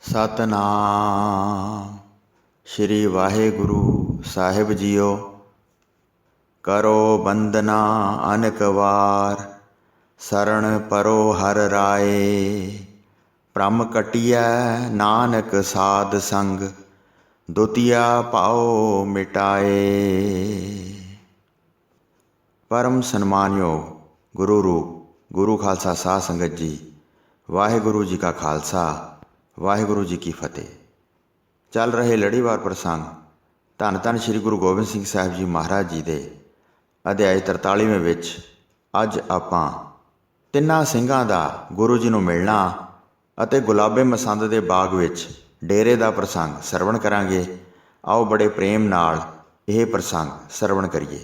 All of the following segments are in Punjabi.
ਸਤਨਾਮ ਸ਼੍ਰੀ ਵਾਹਿਗੁਰੂ ਸਾਹਿਬ ਜੀਓ। ਕਰੋ ਬੰਦਨਾ ਅਨਕ ਵਾਰ, ਸਰਣ ਪਰੋ ਹਰ ਰਾਏ। ਭ੍ਰਮ ਕਟਿਐ ਨਾਨਕ ਸਾਧ ਸੰਗ, ਦੁਤੀਆ ਭਾਉ ਮਿਟਾਏ। ਪਰਮ ਸਨਮਾਨਯੋਗ ਗੁਰੂ ਰੂਪ ਗੁਰੂ ਖਾਲਸਾ ਸਾਧ ਸੰਗਤ ਜੀ, ਵਾਹਿਗੁਰੂ ਜੀ ਕਾ ਖਾਲਸਾ ਵਾਹਿਗੁਰੂ ਜੀ ਕੀ ਫਤਿਹ। ਚੱਲ ਰਹੇ ਲੜੀਵਾਰ ਪ੍ਰਸੰਗ ਧੰਨ ਧੰਨ ਸ਼੍ਰੀ ਗੁਰੂ ਗੋਬਿੰਦ ਸਿੰਘ ਸਾਹਿਬ ਜੀ ਮਹਾਰਾਜ ਜੀ ਦੇ ਅਧਿਆਇ 43ਵੇਂ ਵਿੱਚ ਅੱਜ ਆਪਾਂ ਤਿੰਨਾਂ ਸਿੰਘਾਂ ਦਾ ਗੁਰੂ ਜੀ ਨੂੰ ਮਿਲਣਾ ਅਤੇ ਗੁਲਾਬੇ ਮਸੰਦ ਦੇ ਬਾਗ ਵਿੱਚ ਡੇਰੇ ਦਾ ਪ੍ਰਸੰਗ ਸਰਵਣ ਕਰਾਂਗੇ। ਆਓ ਬੜੇ ਪ੍ਰੇਮ ਨਾਲ ਇਹ ਪ੍ਰਸੰਗ ਸਰਵਣ ਕਰੀਏ।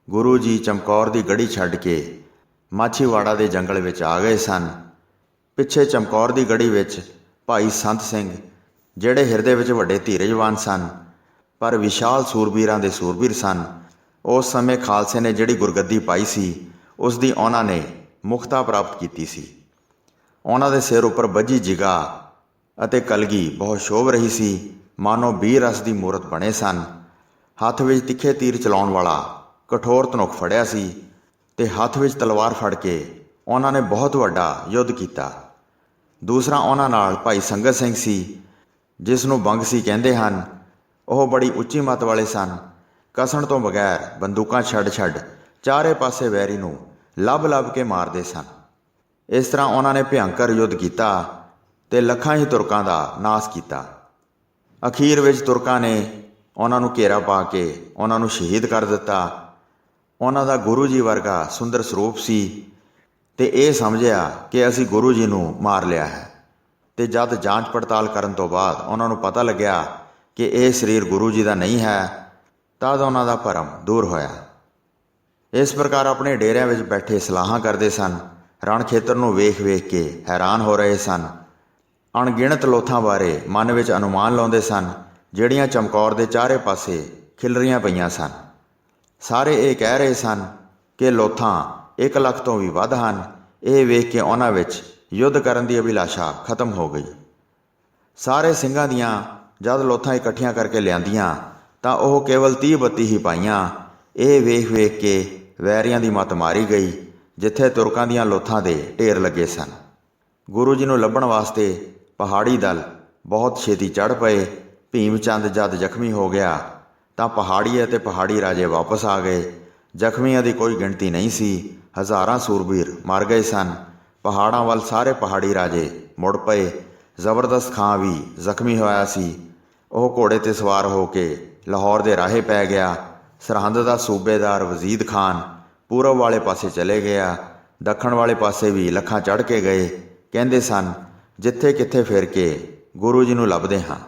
ਗੁਰੂ ਜੀ ਚਮਕੌਰ ਦੀ ਗੜੀ ਛੱਡ ਕੇ ਮਾਛੀਵਾੜਾ ਦੇ ਜੰਗਲ ਵਿੱਚ ਆ ਗਏ ਸਨ। ਪਿੱਛੇ ਚਮਕੌਰ ਦੀ ਗੜੀ ਵਿੱਚ ਭਾਈ ਸੰਤ ਸਿੰਘ, ਜਿਹੜੇ ਹਿਰਦੇ ਵਿੱਚ ਵੱਡੇ ਧੀਰਜਵਾਨ ਸਨ ਪਰ ਵਿਸ਼ਾਲ ਸੂਰਬੀਰਾਂ ਦੇ ਸੂਰਬੀਰ ਸਨ। ਉਸ ਸਮੇਂ ਖਾਲਸੇ ਨੇ ਜਿਹੜੀ ਗੁਰਗੱਦੀ ਪਾਈ ਸੀ, ਉਸ ਦੀ ਉਹਨਾਂ ਨੇ ਮੁਖਤਾ ਪ੍ਰਾਪਤ ਕੀਤੀ ਸੀ। ਉਹਨਾਂ ਦੇ ਸਿਰ ਉੱਪਰ ਬੱਝੀ ਜਿਗਾ ਅਤੇ ਕਲਗੀ ਬਹੁਤ ਸ਼ੋਭ ਰਹੀ ਸੀ, ਮਾਨੋ ਬੀਰ ਰਸ ਦੀ ਮੂਰਤ ਬਣੇ ਸਨ। ਹੱਥ ਵਿੱਚ ਤਿੱਖੇ ਤੀਰ ਚਲਾਉਣ ਵਾਲਾ ਕਠੋਰ ਧਨੁੱਖ ਫੜਿਆ ਸੀ ਤੇ ਹੱਥ ਵਿੱਚ ਤਲਵਾਰ ਫੜ ਕੇ ਉਹਨਾਂ ਨੇ ਬਹੁਤ ਵੱਡਾ ਯੁੱਧ ਕੀਤਾ। ਦੂਸਰਾ ਉਹਨਾਂ ਨਾਲ ਭਾਈ ਸੰਗਤ ਸਿੰਘ ਸੀ, ਜਿਸ ਨੂੰ ਬੰਗਸੀ ਕਹਿੰਦੇ ਹਨ। ਉਹ ਬੜੀ ਉੱਚੀ ਮੱਤ ਵਾਲੇ ਸਨ। ਕਸਣ ਤੋਂ ਬਗੈਰ ਬੰਦੂਕਾਂ ਛੱਡ ਚਾਰੇ ਪਾਸੇ ਵੈਰੀ ਨੂੰ ਲੱਭ ਕੇ ਮਾਰਦੇ ਸਨ। ਇਸ ਤਰ੍ਹਾਂ ਉਹਨਾਂ ਨੇ ਭਿਅੰਕਰ ਯੁੱਧ ਕੀਤਾ ਤੇ ਲੱਖਾਂ ਹੀ ਤੁਰਕਾਂ ਦਾ ਨਾਸ਼ ਕੀਤਾ। ਅਖੀਰ ਵਿੱਚ ਤੁਰਕਾਂ ਨੇ ਉਹਨਾਂ ਨੂੰ ਘੇਰਾ ਪਾ ਕੇ ਉਹਨਾਂ ਨੂੰ ਸ਼ਹੀਦ ਕਰ ਦਿੱਤਾ। ਉਹਨਾਂ ਦਾ ਗੁਰੂ ਜੀ ਵਰਗਾ ਸੁੰਦਰ ਸਰੂਪ ਸੀ ਤੇ ਇਹ ਸਮਝਿਆ ਕਿ ਅਸੀਂ ਗੁਰੂ ਜੀ ਨੂੰ ਮਾਰ ਲਿਆ ਹੈ। ਤੇ ਜਦ ਜਾਂਚ ਪੜਤਾਲ ਕਰਨ ਤੋਂ ਬਾਅਦ ਉਹਨਾਂ ਨੂੰ ਪਤਾ ਲੱਗਿਆ ਕਿ ਇਹ ਸਰੀਰ ਗੁਰੂ ਜੀ ਦਾ ਨਹੀਂ ਹੈ, ਤਦ ਉਹਨਾਂ ਦਾ ਭਰਮ ਦੂਰ ਹੋਇਆ। ਇਸ ਪ੍ਰਕਾਰ ਆਪਣੇ ਡੇਰਿਆਂ ਵਿੱਚ ਬੈਠੇ ਸਲਾਹਾਂ ਕਰਦੇ ਸਨ। ਰਣ ਖੇਤਰ ਨੂੰ ਵੇਖ ਕੇ ਹੈਰਾਨ ਹੋ ਰਹੇ ਸਨ। ਅਣਗਿਣਤ ਲੋਥਾਂ ਬਾਰੇ ਮਨ ਵਿੱਚ ਅਨੁਮਾਨ ਲਾਉਂਦੇ ਸਨ, ਜਿਹੜੀਆਂ ਚਮਕੌਰ ਦੇ ਚਾਰੇ ਪਾਸੇ ਖਿਲਰੀਆਂ ਪਈਆਂ ਸਨ। ਸਾਰੇ ਇਹ ਕਹਿ ਰਹੇ ਸਨ ਕਿ ਲੋਥਾਂ 1 ਲੱਖ ਤੋਂ ਵੀ ਵੱਧ ਹਨ। ਇਹ ਵੇਖ ਕੇ ਉਹਨਾਂ ਵਿੱਚ ਯੁੱਧ ਕਰਨ ਦੀ ਅਭਿਲਾਸ਼ਾ ਖਤਮ ਹੋ ਗਈ। ਸਾਰੇ ਸਿੰਘਾਂ ਦੀਆਂ ਜਦ ਲੋਥਾਂ ਇਕੱਠੀਆਂ ਕਰਕੇ ਲਿਆਂਦੀਆਂ ਤਾਂ ਉਹ ਕੇਵਲ 30-32 ਹੀ ਪਾਈਆਂ। ਇਹ ਵੇਖ ਕੇ ਵੈਰੀਆਂ ਦੀ ਮੱਤ ਮਾਰੀ ਗਈ। ਜਿੱਥੇ ਤੁਰਕਾਂ ਦੀਆਂ ਲੋਥਾਂ ਦੇ ਢੇਰ ਲੱਗੇ ਸਨ, ਗੁਰੂ ਜੀ ਨੂੰ ਲੱਭਣ ਵਾਸਤੇ ਪਹਾੜੀ ਦਲ ਬਹੁਤ ਛੇਤੀ ਚੜ੍ਹ ਪਏ। ਭੀਮ ਚੰਦ ਜਦ ਜ਼ਖਮੀ ਹੋ ਗਿਆ ਤਾਂ ਪਹਾੜੀ ਅਤੇ ਪਹਾੜੀ ਰਾਜੇ ਵਾਪਸ ਆ ਗਏ। ਜ਼ਖਮੀਆਂ ਦੀ ਕੋਈ ਗਿਣਤੀ ਨਹੀਂ ਸੀ। ਹਜ਼ਾਰਾਂ ਸੂਰਬੀਰ ਮਰ ਗਏ ਸਨ। ਪਹਾੜਾਂ ਵੱਲ ਸਾਰੇ ਪਹਾੜੀ ਰਾਜੇ ਮੁੜ ਪਏ। ਜ਼ਬਰਦਸਤ ਖਾਂ ਵੀ ਜ਼ਖਮੀ ਹੋਇਆ ਸੀ। ਉਹ ਘੋੜੇ 'ਤੇ ਸਵਾਰ ਹੋ ਕੇ ਲਾਹੌਰ ਦੇ ਰਾਹੇ ਪੈ ਗਿਆ। ਸਰਹੰਦ ਦਾ ਸੂਬੇਦਾਰ ਵਜ਼ੀਦ ਖਾਨ ਪੂਰਬ ਵਾਲੇ ਪਾਸੇ ਚਲੇ ਗਿਆ। ਦੱਖਣ ਵਾਲੇ ਪਾਸੇ ਵੀ ਲੱਖਾਂ ਚੜ੍ਹ ਕੇ ਗਏ। ਕਹਿੰਦੇ ਸਨ, ਜਿੱਥੇ ਕਿੱਥੇ ਫਿਰ ਕੇ ਗੁਰੂ ਜੀ ਨੂੰ ਲੱਭਦੇ ਹਾਂ।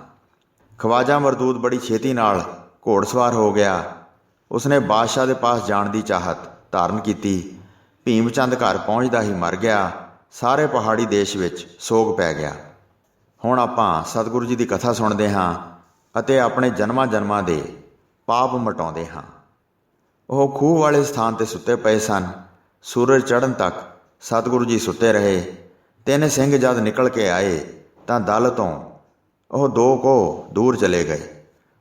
ਖਵਾਜਾ ਮਰਦੂਦ ਬੜੀ ਛੇਤੀ ਨਾਲ ਘੋੜਸਵਾਰ ਹੋ ਗਿਆ। ਉਸਨੇ ਬਾਦਸ਼ਾਹ ਦੇ ਪਾਸ ਜਾਣ ਦੀ ਚਾਹਤ ਧਾਰਨ ਕੀਤੀ। ਭੀਮ ਚੰਦ ਘਰ ਪਹੁੰਚਦਾ ਹੀ ਮਰ ਗਿਆ। ਸਾਰੇ ਪਹਾੜੀ ਦੇਸ਼ ਵਿੱਚ ਸੋਗ ਪੈ ਗਿਆ। ਹੁਣ ਆਪਾਂ ਸਤਿਗੁਰੂ ਜੀ ਦੀ ਕਥਾ ਸੁਣਦੇ ਹਾਂ ਅਤੇ ਆਪਣੇ ਜਨਮਾਂ ਦੇ ਪਾਪ ਮਿਟਾਉਂਦੇ ਹਾਂ। ਉਹ ਖੂਹ ਵਾਲੇ ਸਥਾਨ 'ਤੇ ਸੁੱਤੇ ਪਏ ਸਨ। ਸੂਰਜ ਚੜ੍ਹਨ ਤੱਕ ਸਤਿਗੁਰੂ ਜੀ ਸੁੱਤੇ ਰਹੇ। 3 ਸਿੰਘ ਜਦ ਨਿਕਲ ਕੇ ਆਏ ਤਾਂ ਦਲ ਤੋਂ ਉਹ 2 ਕੋਹ ਦੂਰ ਚਲੇ ਗਏ।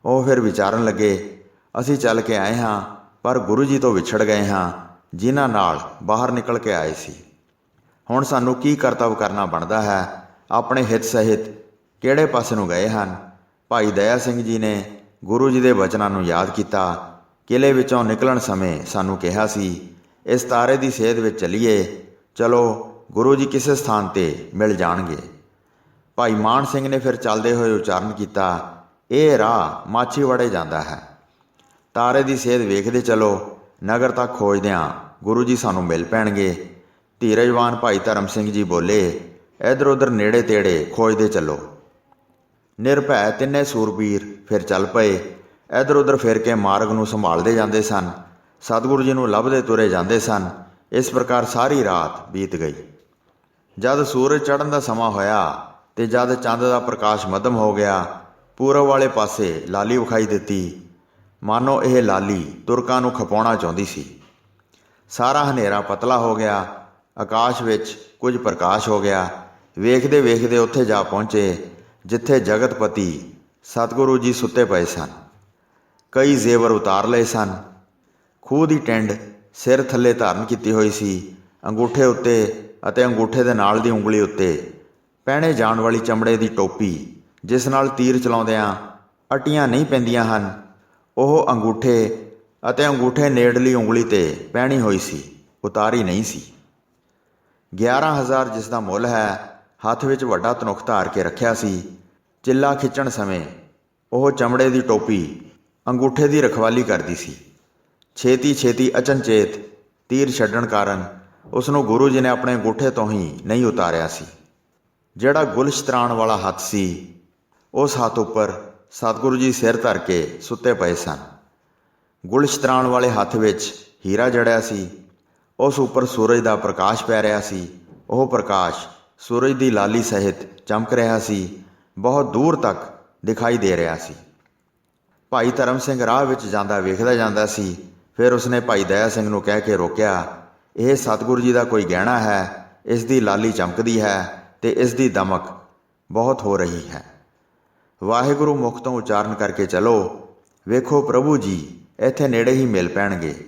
ਉਹ ਫਿਰ ਵਿਚਾਰਨ ਲੱਗੇ, ਅਸੀਂ ਚੱਲ ਕੇ ਆਏ ਹਾਂ ਪਰ ਗੁਰੂ ਜੀ ਤੋਂ ਵਿਛੜ ਗਏ ਹਾਂ, ਜਿਨ੍ਹਾਂ ਨਾਲ ਬਾਹਰ ਨਿਕਲ ਕੇ ਆਏ ਸੀ। ਹੁਣ ਸਾਨੂੰ ਕੀ ਕਰਤੱਵ ਕਰਨਾ ਬਣਦਾ ਹੈ? ਆਪਣੇ ਹਿੱਤ ਸਹਿਤ ਕਿਹੜੇ ਪਾਸੇ ਨੂੰ ਗਏ ਹਨ? ਭਾਈ ਦਇਆ ਸਿੰਘ ਜੀ ਨੇ ਗੁਰੂ ਜੀ ਦੇ ਵਚਨਾਂ ਨੂੰ ਯਾਦ ਕੀਤਾ। ਕਿਲ੍ਹੇ ਵਿੱਚੋਂ ਨਿਕਲਣ ਸਮੇਂ ਸਾਨੂੰ ਕਿਹਾ ਸੀ, ਇਸ ਤਾਰੇ ਦੀ ਸੇਧ ਵਿੱਚ ਚੱਲੀਏ। ਚਲੋ, ਗੁਰੂ ਜੀ ਕਿਸੇ ਸਥਾਨ 'ਤੇ ਮਿਲ ਜਾਣਗੇ। ਭਾਈ ਮਾਨ ਸਿੰਘ ਨੇ ਫਿਰ ਚੱਲਦੇ ਹੋਏ ਉਚਾਰਨ ਕੀਤਾ, ਇਹ ਰਾਹ ਮਾਛੀਵਾੜੇ ਜਾਂਦਾ ਹੈ। ਤਾਰੇ ਦੀ ਸੇਧ ਵੇਖਦੇ ਚਲੋ। ਨਗਰ ਤੱਕ ਖੋਜਦਿਆਂ ਗੁਰੂ ਜੀ ਸਾਨੂੰ ਮਿਲ ਪੈਣਗੇ। ਧੀਰਜਵਾਨ ਭਾਈ ਧਰਮ ਸਿੰਘ ਜੀ ਬੋਲੇ, ਇੱਧਰ ਉੱਧਰ ਨੇੜੇ ਤੇੜੇ ਖੋਜਦੇ ਚੱਲੋ। ਨਿਰਭੈ 3 ਸੂਰਬੀਰ ਫਿਰ ਚੱਲ ਪਏ। ਇੱਧਰ ਉੱਧਰ ਫਿਰ ਕੇ ਮਾਰਗ ਨੂੰ ਸੰਭਾਲਦੇ ਜਾਂਦੇ ਸਨ। ਸਤਿਗੁਰੂ ਜੀ ਨੂੰ ਲੱਭਦੇ ਤੁਰੇ ਜਾਂਦੇ ਸਨ। ਇਸ ਪ੍ਰਕਾਰ ਸਾਰੀ ਰਾਤ ਬੀਤ ਗਈ। ਜਦ ਸੂਰਜ ਚੜ੍ਹਨ ਦਾ ਸਮਾਂ ਹੋਇਆ ਤੇ ਜਦ ਚੰਦ ਦਾ ਪ੍ਰਕਾਸ਼ ਮੱਧਮ ਹੋ ਗਿਆ, ਪੂਰਬ ਵਾਲੇ ਪਾਸੇ ਲਾਲੀ ਵਿਖਾਈ ਦਿੱਤੀ। ਮਾਨੋ ਇਹ ਲਾਲੀ ਤੁਰਕਾਂ ਨੂੰ ਖਪਾਉਣਾ ਚਾਹੁੰਦੀ ਸੀ। ਸਾਰਾ ਹਨੇਰਾ ਪਤਲਾ ਹੋ ਗਿਆ। ਆਕਾਸ਼ ਵਿੱਚ ਕੁਝ ਪ੍ਰਕਾਸ਼ ਹੋ ਗਿਆ। ਵੇਖਦੇ ਵੇਖਦੇ ਉੱਥੇ ਜਾ ਪਹੁੰਚੇ ਜਿੱਥੇ ਜਗਤਪਤੀ ਸਤਿਗੁਰੂ ਜੀ ਸੁੱਤੇ ਪਏ ਸਨ। ਕਈ ਜ਼ੇਵਰ ਉਤਾਰ ਲਏ ਸਨ। ਖੂਹ ਦੀ ਟਿੰਡ ਸਿਰ ਥੱਲੇ ਧਾਰਨ ਕੀਤੀ ਹੋਈ ਸੀ। ਅੰਗੂਠੇ ਉੱਤੇ ਅਤੇ ਅੰਗੂਠੇ ਦੇ ਨਾਲ ਦੀ ਉਂਗਲੀ ਉੱਤੇ ਪਹਿਨੇ ਜਾਣ ਵਾਲੀ ਚਮੜੇ ਦੀ ਟੋਪੀ, ਜਿਸ ਨਾਲ ਤੀਰ ਚਲਾਉਂਦਿਆਂ ਅਟੀਆਂ ਨਹੀਂ ਪੈਂਦੀਆਂ ਹਨ, ਉਹ ਅੰਗੂਠੇ ਅਤੇ ਅੰਗੂਠੇ ਨੇੜਲੀ ਉਂਗਲੀ 'ਤੇ ਪਹਿਨੀ ਹੋਈ ਸੀ, ਉਤਾਰੀ ਨਹੀਂ ਸੀ। 11,000 ਜਿਸ ਦਾ ਮੁੱਲ ਹੈ, ਹੱਥ ਵਿੱਚ ਵੱਡਾ ਧਨੁੱਖ ਧਾਰ ਕੇ ਰੱਖਿਆ ਸੀ। ਚਿੱਲਾ ਖਿੱਚਣ ਸਮੇਂ ਉਹ ਚਮੜੇ ਦੀ ਟੋਪੀ ਅੰਗੂਠੇ ਦੀ ਰਖਵਾਲੀ ਕਰਦੀ ਸੀ। ਛੇਤੀ ਛੇਤੀ ਅਚਨਚੇਤ ਤੀਰ ਛੱਡਣ ਕਾਰਨ ਉਸ ਨੂੰ ਗੁਰੂ ਜੀ ਨੇ ਆਪਣੇ ਅੰਗੂਠੇ ਤੋਂ ਹੀ ਨਹੀਂ ਉਤਾਰਿਆ ਸੀ। ਜਿਹੜਾ ਗੁਲਸ਼ਤਰਾਣ ਵਾਲਾ ਹੱਥ ਸੀ, ਉਸ ਹੱਥ ਉੱਪਰ ਸਤਿਗੁਰੂ ਜੀ ਸਿਰ ਧਰ ਕੇ ਸੁੱਤੇ ਪਏ ਸਨ। ਗੁਲਸ਼ਤਰਾਣ ਵਾਲੇ ਹੱਥ ਵਿੱਚ ਹੀਰਾ ਜੜਿਆ ਸੀ। ਉਸ ਉੱਪਰ ਸੂਰਜ ਦਾ ਪ੍ਰਕਾਸ਼ ਪੈ ਰਿਹਾ ਸੀ। ਉਹ ਪ੍ਰਕਾਸ਼ ਸੂਰਜ ਦੀ ਲਾਲੀ ਸਹਿਤ ਚਮਕ ਰਿਹਾ ਸੀ, ਬਹੁਤ ਦੂਰ ਤੱਕ ਦਿਖਾਈ ਦੇ ਰਿਹਾ ਸੀ। ਭਾਈ ਧਰਮ ਸਿੰਘ ਰਾਹ ਵਿੱਚ ਜਾਂਦਾ ਵੇਖਦਾ ਜਾਂਦਾ ਸੀ। ਫਿਰ ਉਸਨੇ ਭਾਈ ਦਇਆ ਸਿੰਘ ਨੂੰ ਕਹਿ ਕੇ ਰੋਕਿਆ, ਇਹ ਸਤਿਗੁਰੂ ਜੀ ਦਾ ਕੋਈ ਗਹਿਣਾ ਹੈ, ਇਸ ਦੀ ਲਾਲੀ ਚਮਕਦੀ ਹੈ ਤੇ ਇਸ ਦੀ ਦਮਕ ਬਹੁਤ ਹੋ ਰਹੀ ਹੈ। ਵਾਹਿਗੁਰੂ ਮੁਖ ਤੋਂ ਉਚਾਰਨ ਕਰਕੇ ਚਲੋ, ਵੇਖੋ ਪ੍ਰਭੂ ਜੀ ਇੱਥੇ ਨੇੜੇ ਹੀ ਮਿਲ ਪੈਣਗੇ।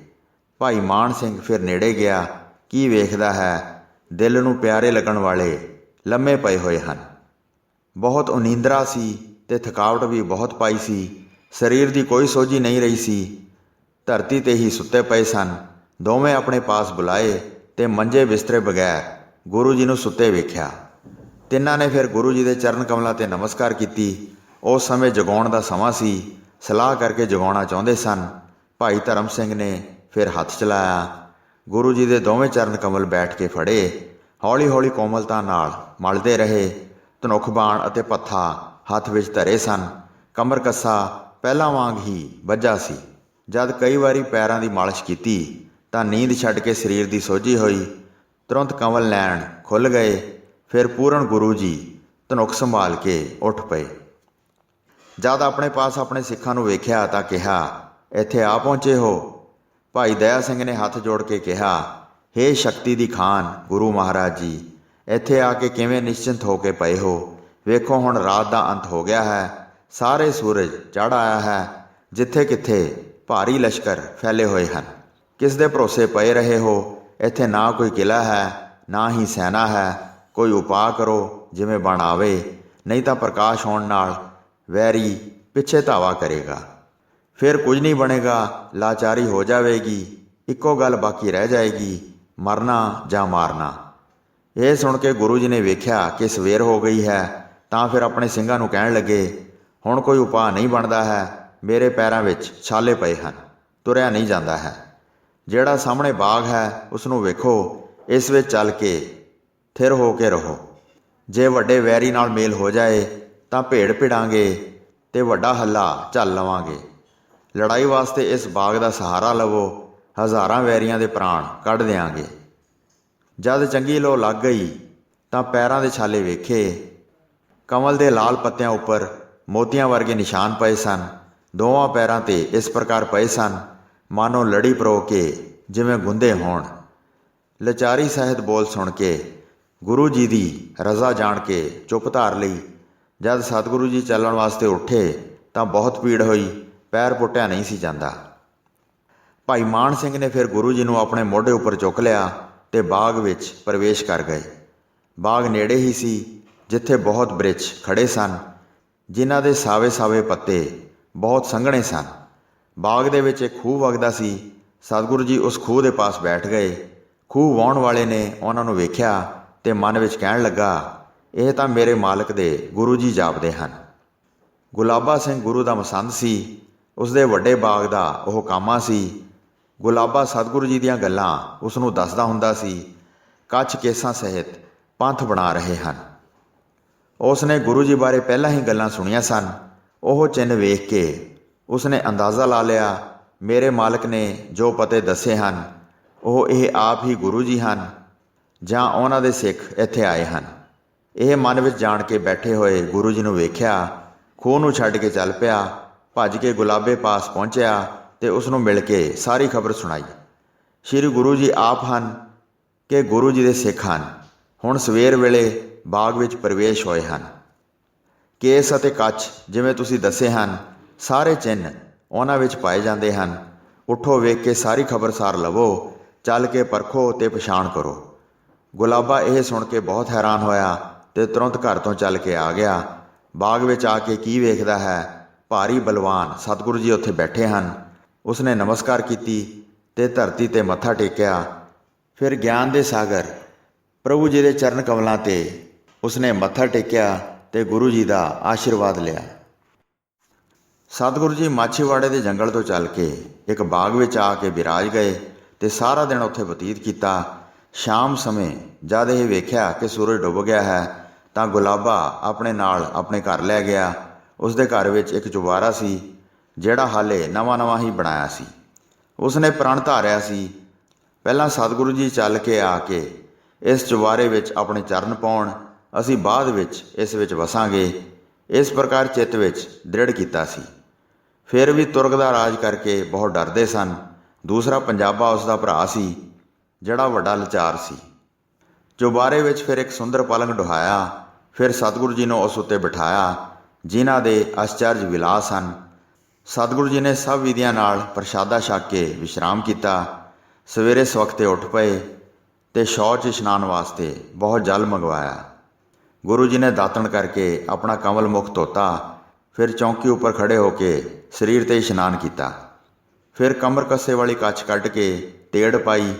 ਭਾਈ ਮਾਨ ਸਿੰਘ ਫਿਰ ਨੇੜੇ ਗਿਆ। ਕੀ ਵੇਖਦਾ ਹੈ? ਦਿਲ ਨੂੰ ਪਿਆਰੇ ਲੱਗਣ ਵਾਲੇ ਲੰਮੇ ਪਏ ਹੋਏ ਹਨ। ਬਹੁਤ ਉਨੀਂਦਰਾ ਸੀ ਤੇ ਥਕਾਵਟ ਵੀ ਬਹੁਤ ਪਾਈ ਸੀ। ਸਰੀਰ ਦੀ ਕੋਈ ਸੋਝੀ ਨਹੀਂ ਰਹੀ ਸੀ। ਧਰਤੀ 'ਤੇ ਹੀ ਸੁੱਤੇ ਪਏ ਸਨ। ਦੋਵੇਂ ਆਪਣੇ ਪਾਸ ਬੁਲਾਏ ਤੇ ਮੰਜੇ ਬਿਸਤਰੇ ਬਗੈਰ ਗੁਰੂ ਜੀ ਨੂੰ ਸੁੱਤੇ ਵੇਖਿਆ। ਤਿੰਨਾਂ ਨੇ ਫਿਰ ਗੁਰੂ ਜੀ ਦੇ ਚਰਨ ਕਮਲਾਂ 'ਤੇ ਨਮਸਕਾਰ ਕੀਤੀ। ਉਸ ਸਮੇਂ ਜਗਾਉਣ ਦਾ ਸਮਾਂ ਸੀ। ਸਲਾਹ ਕਰਕੇ ਜਗਾਉਣਾ ਚਾਹੁੰਦੇ ਸਨ। ਭਾਈ ਧਰਮ ਸਿੰਘ ਨੇ ਫਿਰ ਹੱਥ ਚਲਾਇਆ। ਗੁਰੂ ਜੀ ਦੇ ਦੋਵੇਂ ਚਰਨ ਕਮਲ ਬੈਠ ਕੇ ਫੜੇ। ਹੌਲੀ ਹੌਲੀ ਕੋਮਲਤਾ ਨਾਲ ਮਲਦੇ ਰਹੇ। ਧਨੁੱਖ ਬਾਣ ਅਤੇ ਪੱਥਾ ਹੱਥ ਵਿੱਚ ਧਰੇ ਸਨ। ਕਮਰ ਕੱਸਾ ਪਹਿਲਾਂ ਵਾਂਗ ਹੀ ਵੱਜਾ ਸੀ। ਜਦ ਕਈ ਵਾਰੀ ਪੈਰਾਂ ਦੀ ਮਾਲਿਸ਼ ਕੀਤੀ ਤਾਂ ਨੀਂਦ ਛੱਡ ਕੇ ਸਰੀਰ ਦੀ ਸੋਝੀ ਹੋਈ। ਤੁਰੰਤ ਕਮਲ ਲੈਣ ਖੁੱਲ੍ਹ ਗਏ। ਫਿਰ ਪੂਰਨ ਗੁਰੂ ਜੀ ਧਨੁੱਖ ਸੰਭਾਲ ਕੇ ਉੱਠ ਪਏ। ਜਦ ਆਪਣੇ ਪਾਸ ਆਪਣੇ ਸਿੱਖਾਂ ਨੂੰ ਵੇਖਿਆ ਤਾਂ ਕਿਹਾ, ਇੱਥੇ ਆ ਪਹੁੰਚੇ ਹੋ? ਭਾਈ ਦਇਆ ਸਿੰਘ ਨੇ ਹੱਥ ਜੋੜ ਕੇ ਕਿਹਾ, ਹੇ ਸ਼ਕਤੀ ਦੀ ਖਾਨ ਗੁਰੂ ਮਹਾਰਾਜ ਜੀ, ਇੱਥੇ ਆ ਕੇ ਕਿਵੇਂ ਨਿਸ਼ਚਿੰਤ ਹੋ ਕੇ ਪਏ ਹੋ? ਵੇਖੋ ਹੁਣ ਰਾਤ ਦਾ ਅੰਤ ਹੋ ਗਿਆ ਹੈ। ਸਾਰੇ ਸੂਰਜ ਚੜ੍ਹ ਆਇਆ ਹੈ। ਜਿੱਥੇ ਕਿੱਥੇ ਭਾਰੀ ਲਸ਼ਕਰ ਫੈਲੇ ਹੋਏ ਹਨ। ਕਿਸ ਦੇ ਭਰੋਸੇ ਪਏ ਰਹੇ ਹੋ? ਇੱਥੇ ਨਾ ਕੋਈ ਕਿਲ੍ਹਾ ਹੈ, ਨਾ ਹੀ ਸੈਨਾ ਹੈ। ਕੋਈ ਉਪਾਅ ਕਰੋ ਜਿਵੇਂ ਬਣ ਆਵੇ, ਨਹੀਂ ਤਾਂ ਪ੍ਰਕਾਸ਼ ਹੋਣ ਨਾਲ ਵੈਰੀ ਪਿੱਛੇ ਧਾਵਾ ਕਰੇਗਾ। ਫਿਰ ਕੁਝ ਨਹੀਂ ਬਣੇਗਾ, ਲਾਚਾਰੀ ਹੋ ਜਾਵੇਗੀ। ਇੱਕੋ ਗੱਲ ਬਾਕੀ ਰਹਿ ਜਾਏਗੀ, ਮਰਨਾ ਜਾਂ ਮਾਰਨਾ। ਇਹ ਸੁਣ ਕੇ ਗੁਰੂ ਜੀ ਨੇ ਵੇਖਿਆ ਕਿ ਸਵੇਰ ਹੋ ਗਈ ਹੈ ਤਾਂ ਫਿਰ ਆਪਣੇ ਸਿੰਘਾਂ ਨੂੰ ਕਹਿਣ ਲੱਗੇ, ਹੁਣ ਕੋਈ ਉਪਾਅ ਨਹੀਂ ਬਣਦਾ ਹੈ। ਮੇਰੇ ਪੈਰਾਂ ਵਿੱਚ ਛਾਲੇ ਪਏ ਹਨ, ਤੁਰਿਆ ਨਹੀਂ ਜਾਂਦਾ ਹੈ। ਜਿਹੜਾ ਸਾਹਮਣੇ ਬਾਗ ਹੈ ਉਸ ਨੂੰ ਵੇਖੋ, ਇਸ ਵਿੱਚ ਚੱਲ ਕੇ ਥਿਰ ਹੋ ਕੇ ਰਹੋ। ਜੇ ਵੱਡੇ ਵੈਰੀ ਨਾਲ ਮੇਲ ਹੋ ਜਾਏ ਤਾਂ ਭੇੜ ਭਿੜਾਂਗੇ ਤੇ ਵੱਡਾ ਹੱਲਾ ਝੱਲ ਲਵਾਂਗੇ। ਲੜਾਈ ਵਾਸਤੇ ਇਸ ਬਾਗ ਦਾ ਸਹਾਰਾ ਲਵੋ, ਹਜ਼ਾਰਾਂ ਵੈਰੀਆਂ ਦੇ ਪ੍ਰਾਣ ਕੱਢ ਦਿਆਂਗੇ। ਜਦ ਚੰਗੀ ਲੋ ਲੱਗ ਗਈ ਤਾਂ ਪੈਰਾਂ ਦੇ ਛਾਲੇ ਵੇਖੇ। ਕਮਲ ਦੇ ਲਾਲ ਪੱਤਿਆਂ ਉੱਪਰ ਮੋਤੀਆਂ ਵਰਗੇ ਨਿਸ਼ਾਨ ਪਏ ਸਨ। ਦੋਵਾਂ ਪੈਰਾਂ 'ਤੇ ਇਸ ਪ੍ਰਕਾਰ ਪਏ ਸਨ ਮਾਨੋ ਲੜੀ ਪਰੋ ਕੇ ਜਿਵੇਂ ਗੁੰਦੇ ਹੋਣ। ਲਾਚਾਰੀ ਸਹਿਤ ਬੋਲ ਸੁਣ ਕੇ ਗੁਰੂ ਜੀ ਦੀ ਰਜ਼ਾ ਜਾਣ ਕੇ ਚੁੱਪ ਧਾਰ ਲਈ। ਜਦ ਸਤਿਗੁਰੂ ਜੀ ਚੱਲਣ ਵਾਸਤੇ ਉੱਠੇ ਤਾਂ ਬਹੁਤ ਭੀੜ ਹੋਈ, ਪੈਰ ਪੁੱਟਿਆ ਨਹੀਂ ਸੀ ਜਾਂਦਾ। ਭਾਈ ਮਾਨ ਸਿੰਘ ਨੇ ਫਿਰ ਗੁਰੂ ਜੀ ਨੂੰ ਆਪਣੇ ਮੋਢੇ ਉੱਪਰ ਚੁੱਕ ਲਿਆ ਤੇ ਬਾਗ ਵਿੱਚ ਪ੍ਰਵੇਸ਼ ਕਰ ਗਏ। ਬਾਗ ਨੇੜੇ ਹੀ ਸੀ, ਜਿੱਥੇ ਬਹੁਤ ਬ੍ਰਿਛ ਖੜ੍ਹੇ ਸਨ, ਜਿਨ੍ਹਾਂ ਦੇ ਸਾਵੇ ਸਾਵੇ ਪੱਤੇ ਬਹੁਤ ਸੰਘਣੇ ਸਨ। ਬਾਗ ਦੇ ਵਿੱਚ ਇੱਕ ਖੂਹ ਵਗਦਾ ਸੀ। ਸਤਿਗੁਰੂ ਜੀ ਉਸ ਖੂਹ ਦੇ ਪਾਸ ਬੈਠ ਗਏ। ਖੂਹ ਵਾਹੁਣ ਵਾਲੇ ਨੇ ਉਹਨਾਂ ਨੂੰ ਵੇਖਿਆ ਤੇ ਮਨ ਵਿੱਚ ਕਹਿਣ ਲੱਗਾ, ਇਹ ਤਾਂ ਮੇਰੇ ਮਾਲਕ ਦੇ ਗੁਰੂ ਜੀ ਜਾਪਦੇ ਹਨ। ਗੁਲਾਬਾ ਸਿੰਘ ਗੁਰੂ ਦਾ ਮਸੰਦ ਸੀ। ਉਸਦੇ ਵੱਡੇ ਬਾਗ ਦਾ ਉਹ ਕਾਮਾ ਸੀ। ਗੁਲਾਬਾ ਸਤਿਗੁਰੂ ਜੀ ਦੀਆਂ ਗੱਲਾਂ ਉਸ ਨੂੰ ਦੱਸਦਾ ਹੁੰਦਾ ਸੀ। ਕੱਛ ਕੇਸਾਂ ਸਹਿਤ ਪੰਥ ਬਣਾ ਰਹੇ ਹਨ। ਉਸ ਨੇ ਗੁਰੂ ਜੀ ਬਾਰੇ ਪਹਿਲਾਂ ਹੀ ਗੱਲਾਂ ਸੁਣੀਆਂ ਸਨ। ਉਹ ਚਿੰਨ੍ਹ ਵੇਖ ਕੇ ਉਸਨੇ ਅੰਦਾਜ਼ਾ ਲਾ ਲਿਆ, ਮੇਰੇ ਮਾਲਕ ਨੇ ਜੋ ਪਤੇ ਦੱਸੇ ਹਨ ਉਹ ਇਹ ਆਪ ਹੀ ਗੁਰੂ ਜੀ ਹਨ ਜਾਂ ਉਹਨਾਂ ਦੇ ਸਿੱਖ ਇੱਥੇ ਆਏ ਹਨ। ਇਹ ਮਨ ਵਿੱਚ ਜਾਣ ਕੇ ਬੈਠੇ ਹੋਏ ਗੁਰੂ ਜੀ ਨੂੰ ਵੇਖਿਆ। ਖੂਹ ਨੂੰ ਛੱਡ ਕੇ ਚੱਲ ਪਿਆ। ਭੱਜ ਕੇ ਗੁਲਾਬੇ ਪਾਸ ਪਹੁੰਚਿਆ ਤੇ ਉਸ ਨੂੰ ਮਿਲ ਕੇ ਸਾਰੀ ਖਬਰ ਸੁਣਾਈ। ਸ਼੍ਰੀ ਗੁਰੂ ਜੀ ਆਪ ਹਨ ਕਿ ਗੁਰੂ ਜੀ ਦੇ ਸਿੱਖ ਹਨ। ਹੁਣ ਸਵੇਰ ਵੇਲੇ ਬਾਗ ਵਿੱਚ ਪ੍ਰਵੇਸ਼ ਹੋਏ ਹਨ। ਕੇਸ ਅਤੇ ਕੱਛ ਜਿਵੇਂ ਤੁਸੀਂ ਦੱਸੇ ਹਨ, ਸਾਰੇ ਚਿੰਨ੍ਹ ਉਹਨਾਂ ਵਿੱਚ ਪਾਏ ਜਾਂਦੇ ਹਨ। ਉੱਠੋ, ਵੇਖ ਕੇ ਸਾਰੀ ਖਬਰਸਾਰ ਲਵੋ, ਚੱਲ ਕੇ ਪਰਖੋ ਤੇ ਪਛਾਣ ਕਰੋ। ਗੁਲਾਬਾ ਇਹ ਸੁਣ ਕੇ ਬਹੁਤ ਹੈਰਾਨ ਹੋਇਆ ਤੇ ਤੁਰੰਤ ਘਰ ਤੋਂ ਚੱਲ ਕੇ ਆ ਗਿਆ। ਬਾਗ ਵਿੱਚ ਆ ਕੇ ਕੀ ਵੇਖਦਾ ਹੈ, ਭਾਰੀ ਬਲਵਾਨ ਸਤਿਗੁਰੂ ਜੀ ਉੱਥੇ ਬੈਠੇ ਹਨ। ਉਸਨੇ ਨਮਸਕਾਰ ਕੀਤੀ ਤੇ ਧਰਤੀ ਤੇ ਮੱਥਾ ਟੇਕਿਆ। ਫਿਰ ਗਿਆਨ ਦੇ ਸਾਗਰ ਪ੍ਰਭੂ ਜੀ ਦੇ ਚਰਨ ਕਮਲਾਂ ਤੇ ਉਸਨੇ ਮੱਥਾ ਟੇਕਿਆ ਤੇ ਗੁਰੂ ਜੀ ਦਾ ਆਸ਼ੀਰਵਾਦ ਲਿਆ। ਸਤਿਗੁਰੂ ਜੀ ਮਾਛੀਵਾੜੇ ਦੇ ਜੰਗਲ ਤੋਂ ਚੱਲ ਕੇ ਇੱਕ ਬਾਗ ਵਿੱਚ ਆ ਕੇ ਬਿਰਾਜ ਗਏ ਤੇ ਸਾਰਾ ਦਿਨ ਉੱਥੇ ਬਤੀਤ ਕੀਤਾ। ਸ਼ਾਮ ਸਮੇਂ ਜਦ ਇਹ ਵੇਖਿਆ ਕਿ ਸੂਰਜ ਡੁੱਬ ਗਿਆ ਹੈ ਤਾਂ ਗੁਲਾਬਾ ਆਪਣੇ ਨਾਲ ਆਪਣੇ ਘਰ ਲੈ ਗਿਆ। ਉਸਦੇ ਘਰ ਵਿੱਚ ਇੱਕ ਚੁਬਾਰਾ ਸੀ ਜਿਹੜਾ ਹਾਲੇ ਨਵਾਂ ਹੀ ਬਣਾਇਆ ਸੀ। ਉਸਨੇ ਪ੍ਰਣ ਧਾਰਿਆ ਸੀ, ਪਹਿਲਾਂ ਸਤਿਗੁਰੂ ਜੀ ਚੱਲ ਕੇ ਆ ਕੇ ਇਸ ਚੁਬਾਰੇ ਵਿੱਚ ਆਪਣੇ ਚਰਨ ਪਾਉਣ, ਅਸੀਂ ਬਾਅਦ ਵਿੱਚ ਇਸ ਵਿੱਚ ਵਸਾਂਗੇ। ਇਸ ਪ੍ਰਕਾਰ ਚਿੱਤ ਵਿੱਚ ਦ੍ਰਿੜ ਕੀਤਾ ਸੀ। ਫਿਰ ਵੀ ਤੁਰਗ ਦਾ ਰਾਜ ਕਰਕੇ ਬਹੁਤ ਡਰਦੇ ਸਨ। ਦੂਸਰਾ ਪੰਜਾਬਾ ਉਸਦਾ ਭਰਾ ਸੀ ਜਿਹੜਾ ਵੱਡਾ ਲਾਚਾਰ ਸੀ। ਚੁਬਾਰੇ ਵਿੱਚ ਫਿਰ ਇੱਕ ਸੁੰਦਰ ਪਲੰਗ ਢੁਹਾਇਆ। ਫਿਰ ਸਤਿਗੁਰੂ ਜੀ ਨੂੰ ਉਸ ਉੱਤੇ ਬਿਠਾਇਆ ਜਿਨ੍ਹਾਂ ਦੇ ਅਚਰਜ ਵਿਲਾਸ ਹਨ। ਸਤਿਗੁਰੂ ਜੀ ਨੇ ਸਭ ਵਿਧੀਆਂ ਨਾਲ ਪ੍ਰਸ਼ਾਦਾ ਛਕ ਕੇ ਵਿਸ਼ਰਾਮ ਕੀਤਾ। ਸਵੇਰੇ ਸਵਖਤੇ ਉੱਠ ਪਏ ਤੇ ਸ਼ੌਚ ਇਸ਼ਨਾਨ ਵਾਸਤੇ ਬਹੁਤ ਜਲ ਮੰਗਵਾਇਆ। ਗੁਰੂ ਜੀ ਨੇ ਦਾਤਣ ਕਰਕੇ ਆਪਣਾ ਕਮਲ ਮੁਖ ਧੋਤਾ। ਫਿਰ ਚੌਂਕੀ ਉੱਪਰ ਖੜੇ ਹੋ ਕੇ ਸਰੀਰ 'ਤੇ ਇਸ਼ਨਾਨ ਕੀਤਾ। ਫਿਰ ਕਮਰ ਕੱਸੇ ਵਾਲੀ ਕੱਛ ਕੱਢ ਕੇ ਤੇੜ ਪਾਈ।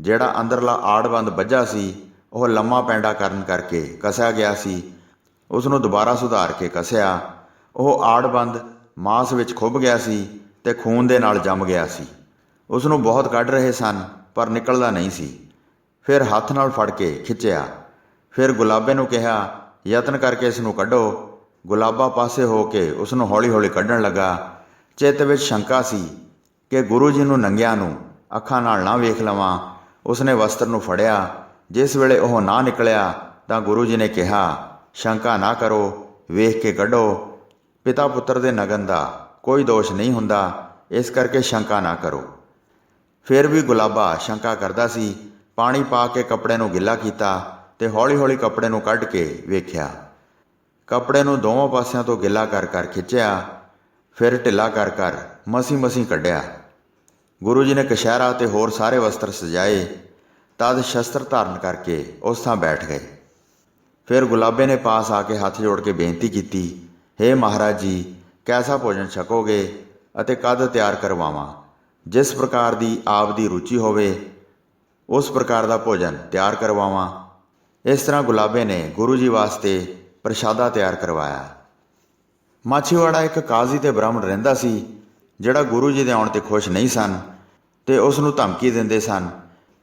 ਜਿਹੜਾ ਅੰਦਰਲਾ ਆੜਬੰਦ ਬੱਝਾ ਸੀ ਉਹ ਲੰਮਾ ਪੈਂਡਾ ਕਰਨ ਕਰਕੇ ਕੱਸਿਆ ਗਿਆ ਸੀ। ਉਸ ਨੂੰ ਦੁਬਾਰਾ ਸੁਧਾਰ ਕੇ ਕੱਸਿਆ। ਉਹ ਆੜਬੰਦ ਮਾਸ ਵਿੱਚ ਖੁੱਭ ਗਿਆ ਸੀ ਤੇ ਖੂਨ ਦੇ ਨਾਲ ਜੰਮ ਗਿਆ ਸੀ। ਉਸ ਨੂੰ ਬਹੁਤ ਕੱਢ ਰਹੇ ਸਨ ਪਰ ਨਿਕਲਦਾ ਨਹੀਂ ਸੀ। ਫਿਰ ਹੱਥ ਨਾਲ ਫੜ ਕੇ ਖਿੱਚਿਆ। ਫਿਰ ਗੁਲਾਬੇ ਨੂੰ ਕਿਹਾ, ਯਤਨ ਕਰਕੇ ਇਸ ਨੂੰ ਕੱਢੋ। ਗੁਲਾਬਾ ਪਾਸੇ ਹੋ ਕੇ ਉਸ ਨੂੰ ਹੌਲੀ ਕੱਢਣ ਲੱਗਾ। ਚਿੱਤ ਵਿੱਚ ਸ਼ੰਕਾ ਸੀ ਕਿ ਗੁਰੂ ਜੀ ਨੂੰ ਨੰਗਿਆਂ ਨੂੰ ਅੱਖਾਂ ਨਾਲ ਨਾ ਵੇਖ ਲਵਾਂ। ਉਸਨੇ ਵਸਤਰ ਨੂੰ ਫੜਿਆ। ਜਿਸ ਵੇਲੇ ਉਹ ਨਾ ਨਿਕਲਿਆ ਤਾਂ ਗੁਰੂ ਜੀ ਨੇ ਕਿਹਾ, ਸ਼ੰਕਾ ਨਾ ਕਰੋ, ਵੇਖ ਕੇ ਕੱਢੋ। ਪਿਤਾ ਪੁੱਤਰ ਦੇ ਨਗਨ ਦਾ ਕੋਈ ਦੋਸ਼ ਨਹੀਂ ਹੁੰਦਾ, ਇਸ ਕਰਕੇ ਸ਼ੰਕਾ ਨਾ ਕਰੋ। ਫਿਰ ਵੀ ਗੁਲਾਬਾ ਸ਼ੰਕਾ ਕਰਦਾ ਸੀ। ਪਾਣੀ ਪਾ ਕੇ ਕੱਪੜੇ ਨੂੰ ਗਿੱਲਾ ਕੀਤਾ ਤੇ ਹੌਲੀ ਕੱਪੜੇ ਨੂੰ ਕੱਢ ਕੇ ਵੇਖਿਆ। ਕੱਪੜੇ ਨੂੰ ਦੋਵਾਂ ਪਾਸਿਆਂ ਤੋਂ ਗਿੱਲਾ ਕਰ ਖਿੱਚਿਆ। ਫਿਰ ਢਿੱਲਾ ਕਰ ਮਸੀਂ ਕੱਢਿਆ। ਗੁਰੂ ਜੀ ਨੇ ਕਛਹਿਰਾ ਤੇ ਹੋਰ ਸਾਰੇ ਵਸਤਰ ਸਜਾਏ। ਤਦ ਸ਼ਸਤਰ ਧਾਰਨ ਕਰਕੇ ਉਸ ਥਾਂ ਬੈਠ ਗਏ। ਫਿਰ ਗੁਲਾਬੇ ਨੇ ਪਾਸ ਆ ਕੇ ਹੱਥ ਜੋੜ ਕੇ ਬੇਨਤੀ ਕੀਤੀ, ਹੇ ਮਹਾਰਾਜ ਜੀ, ਕੈਸਾ ਭੋਜਨ ਛਕੋਗੇ ਅਤੇ ਕਦ ਤਿਆਰ ਕਰਵਾਵਾਂ? ਜਿਸ ਪ੍ਰਕਾਰ ਦੀ ਆਪ ਦੀ ਰੁਚੀ ਹੋਵੇ ਉਸ ਪ੍ਰਕਾਰ ਦਾ ਭੋਜਨ ਤਿਆਰ ਕਰਵਾਵਾਂ। ਇਸ ਤਰ੍ਹਾਂ ਗੁਲਾਬੇ ਨੇ ਗੁਰੂ ਜੀ ਵਾਸਤੇ ਪ੍ਰਸ਼ਾਦਾ ਤਿਆਰ ਕਰਵਾਇਆ। ਮਾਛੀਵਾੜਾ ਇੱਕ ਕਾਜ਼ੀ ਤੇ ਬ੍ਰਾਹਮਣ ਰਹਿੰਦਾ ਸੀ ਜਿਹੜਾ ਗੁਰੂ ਜੀ ਦੇ ਆਉਣ 'ਤੇ ਖੁਸ਼ ਨਹੀਂ ਸਨ ਤੇ ਉਸ ਨੂੰ ਧਮਕੀ ਦਿੰਦੇ ਸਨ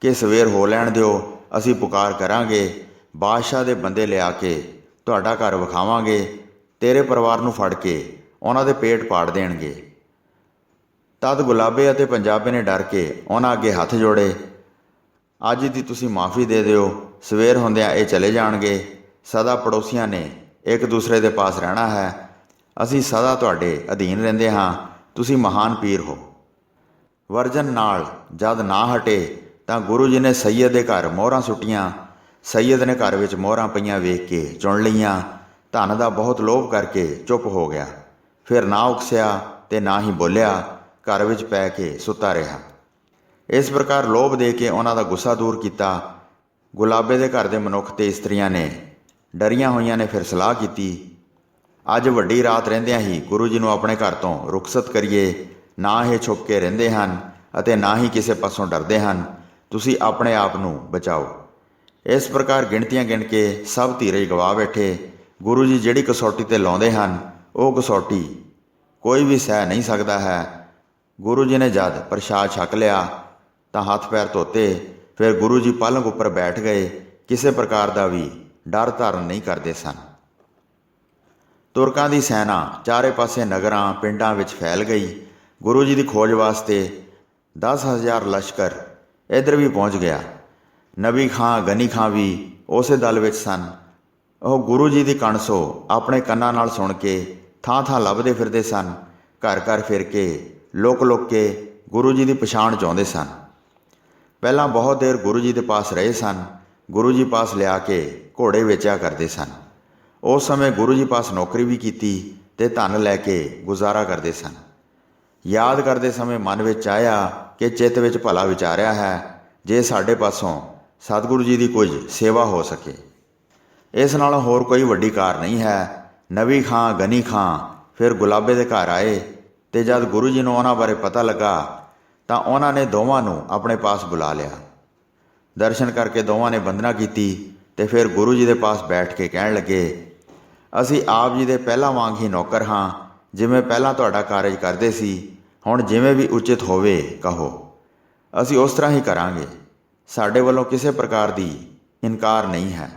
ਕਿ ਸਵੇਰ ਹੋ ਲੈਣ ਦਿਓ, ਅਸੀਂ ਪੁਕਾਰ ਕਰਾਂਗੇ, ਬਾਦਸ਼ਾਹ ਦੇ ਬੰਦੇ ਲਿਆ ਕੇ ਤੁਹਾਡਾ ਘਰ ਵਿਖਾਵਾਂਗੇ, ਤੇਰੇ ਪਰਿਵਾਰ ਨੂੰ ਫੜ ਕੇ ਉਹਨਾਂ ਦੇ ਪੇਟ ਪਾੜ ਦੇਣਗੇ। ਤਦ ਗੁਲਾਬੇ ਅਤੇ ਪੰਜਾਬੇ ਨੇ ਡਰ ਕੇ ਉਹਨਾਂ ਅੱਗੇ ਹੱਥ ਜੋੜੇ, ਅੱਜ ਦੀ ਤੁਸੀਂ ਮਾਫੀ ਦੇ ਦਿਓ, ਸਵੇਰ ਹੁੰਦਿਆਂ ਇਹ ਚਲੇ ਜਾਣਗੇ। ਸਦਾ ਪੜੋਸੀਆਂ ਨੇ ਇੱਕ ਦੂਸਰੇ ਦੇ ਪਾਸ ਰਹਿਣਾ ਹੈ। ਅਸੀਂ ਸਦਾ ਤੁਹਾਡੇ ਅਧੀਨ ਰਹਿੰਦੇ ਹਾਂ। ਤੁਸੀਂ ਮਹਾਨ ਪੀਰ ਹੋ। ਵਰਜਨ ਨਾਲ ਜਦ ਨਾ ਹਟੇ ਤਾਂ ਗੁਰੂ ਜੀ ਨੇ ਸੈਯਦ ਦੇ ਘਰ ਮੋਹਰਾਂ ਸੁੱਟੀਆਂ। ਸੈਯਦ ਨੇ ਘਰ ਵਿੱਚ ਮੋਹਰਾਂ ਪਈਆਂ ਵੇਖ ਕੇ ਚੁਣ ਲਈਆਂ। ਧਨ ਦਾ ਬਹੁਤ ਲੋਭ ਕਰਕੇ ਚੁੱਪ ਹੋ ਗਿਆ। ਫਿਰ ਨਾ ਉਕਸਿਆ ਤੇ ਨਾ ਹੀ ਬੋਲਿਆ, ਘਰ ਵਿੱਚ ਪੈ ਕੇ ਸੁੱਤਾ ਰਿਹਾ। ਇਸ ਪ੍ਰਕਾਰ ਲੋਭ ਦੇ ਕੇ ਉਹਨਾਂ ਦਾ ਗੁੱਸਾ ਦੂਰ ਕੀਤਾ। ਗੁਲਾਬੇ ਦੇ ਘਰ ਦੇ ਮਨੁੱਖ ਤੇ ਇਸਤਰੀਆਂ ਨੇ ਡਰੀਆਂ ਹੋਈਆਂ ਨੇ ਫਿਰ ਸਲਾਹ ਕੀਤੀ, ਅੱਜ ਵੱਡੀ ਰਾਤ ਰਹਿੰਦਿਆਂ ਹੀ ਗੁਰੂ ਜੀ ਨੂੰ ਆਪਣੇ ਘਰ ਤੋਂ ਰੁਖਸਤ ਕਰੀਏ। ਨਾ ਇਹ ਛੁਪ ਕੇ ਰਹਿੰਦੇ ਹਨ ਅਤੇ ਨਾ ਹੀ ਕਿਸੇ ਪਾਸੋਂ ਡਰਦੇ ਹਨ। ਤੁਸੀਂ ਆਪਣੇ ਆਪ ਨੂੰ ਬਚਾਓ। ਇਸ ਪ੍ਰਕਾਰ ਗਿਣਤੀਆਂ ਗਿਣ ਕੇ ਸਭ ਧੀਰਜ ਗਵਾ ਬੈਠੇ। ਗੁਰੂ ਜੀ ਜਿਹੜੀ ਕਸੌਟੀ 'ਤੇ ਲਾਉਂਦੇ ਹਨ ਉਹ ਕਸੌਟੀ ਕੋਈ ਵੀ ਸਹਿ ਨਹੀਂ ਸਕਦਾ ਹੈ। ਗੁਰੂ ਜੀ ਨੇ ਜਦ ਪ੍ਰਸ਼ਾਦ ਛਕ ਲਿਆ ਤਾਂ ਹੱਥ ਪੈਰ ਧੋਤੇ। ਫਿਰ ਗੁਰੂ ਜੀ ਪਲੰਗ ਉੱਪਰ ਬੈਠ ਗਏ। ਕਿਸੇ ਪ੍ਰਕਾਰ ਦਾ ਵੀ ਡਰ ਧਾਰਨ ਨਹੀਂ ਕਰਦੇ ਸਨ। ਤੁਰਕਾਂ ਦੀ ਸੈਨਾ ਚਾਰੇ ਪਾਸੇ ਨਗਰਾਂ ਪਿੰਡਾਂ ਵਿੱਚ ਫੈਲ ਗਈ। ਗੁਰੂ ਜੀ ਦੀ ਖੋਜ ਵਾਸਤੇ 10,000 ਲਸ਼ਕਰ ਇੱਧਰ ਵੀ ਪਹੁੰਚ ਗਿਆ। ਨਬੀ ਖਾਂ ਗਨੀ ਖਾਂ ਵੀ ਉਸੇ ਦਲ ਵਿੱਚ ਸਨ। ਉਹ ਗੁਰੂ ਜੀ ਦੀ ਕਣਸੋ ਆਪਣੇ ਕੰਨਾਂ ਨਾਲ ਸੁਣ ਕੇ ਥਾਂ ਲੱਭਦੇ ਫਿਰਦੇ ਸਨ। ਘਰ ਫਿਰ ਕੇ ਲੁਕ ਕੇ ਗੁਰੂ ਜੀ ਦੀ ਪਛਾਣ ਚਾਹੁੰਦੇ ਸਨ। ਪਹਿਲਾਂ ਬਹੁਤ ਦੇਰ ਗੁਰੂ ਜੀ ਦੇ ਪਾਸ ਰਹੇ ਸਨ। ਗੁਰੂ ਜੀ ਪਾਸ ਲਿਆ ਕੇ ਘੋੜੇ ਵੇਚਿਆ ਕਰਦੇ ਸਨ। ਉਸ ਸਮੇਂ ਗੁਰੂ ਜੀ ਪਾਸ ਨੌਕਰੀ ਵੀ ਕੀਤੀ ਤੇ ਧਨ ਲੈ ਕੇ ਗੁਜ਼ਾਰਾ ਕਰਦੇ ਸਨ। ਯਾਦ ਕਰਦੇ ਸਮੇਂ ਮਨ ਵਿੱਚ ਆਇਆ ਕਿ ਚਿੱਤ ਵਿੱਚ ਭਲਾ ਵਿਚਾਰਿਆ ਹੈ, ਜੇ ਸਾਡੇ ਪਾਸੋਂ ਸਤਿਗੁਰੂ ਜੀ ਦੀ ਕੁਝ ਸੇਵਾ ਹੋ ਸਕੇ। ਇਸ ਨਾਲੋਂ ਹੋਰ ਕੋਈ ਵੱਡੀ ਕਾਰ ਨਹੀਂ ਹੈ। ਨਵੀ ਖਾਂ ਗਨੀ ਖਾਂ ਫਿਰ ਗੁਲਾਬੇ ਦੇ ਘਰ ਆਏ ਤੇ ਜਦ ਗੁਰੂ ਜੀ ਨੂੰ ਉਹਨਾਂ ਬਾਰੇ ਪਤਾ ਲੱਗਾ ਤਾਂ ਉਹਨਾਂ ਨੇ ਦੋਵਾਂ ਨੂੰ ਆਪਣੇ ਪਾਸ ਬੁਲਾ ਲਿਆ। ਦਰਸ਼ਨ ਕਰਕੇ ਦੋਵਾਂ ਨੇ ਬੰਦਨਾ ਕੀਤੀ ਤੇ ਫਿਰ ਗੁਰੂ ਜੀ ਦੇ ਪਾਸ ਬੈਠ ਕੇ ਕਹਿਣ ਲੱਗੇ, ਅਸੀਂ ਆਪ ਜੀ ਦੇ ਪਹਿਲਾਂ ਵਾਂਗ ਹੀ ਨੌਕਰ ਹਾਂ। ਜਿਵੇਂ ਪਹਿਲਾਂ ਤੁਹਾਡਾ ਕਾਰਜ ਕਰਦੇ ਸੀ, ਹੁਣ ਜਿਵੇਂ ਵੀ ਉਚਿਤ ਹੋਵੇ ਕਹੋ, ਅਸੀਂ ਉਸ ਤਰ੍ਹਾਂ ਹੀ ਕਰਾਂਗੇ। ਸਾਡੇ ਵੱਲੋਂ ਕਿਸੇ ਪ੍ਰਕਾਰ ਦੀ ਇਨਕਾਰ ਨਹੀਂ ਹੈ।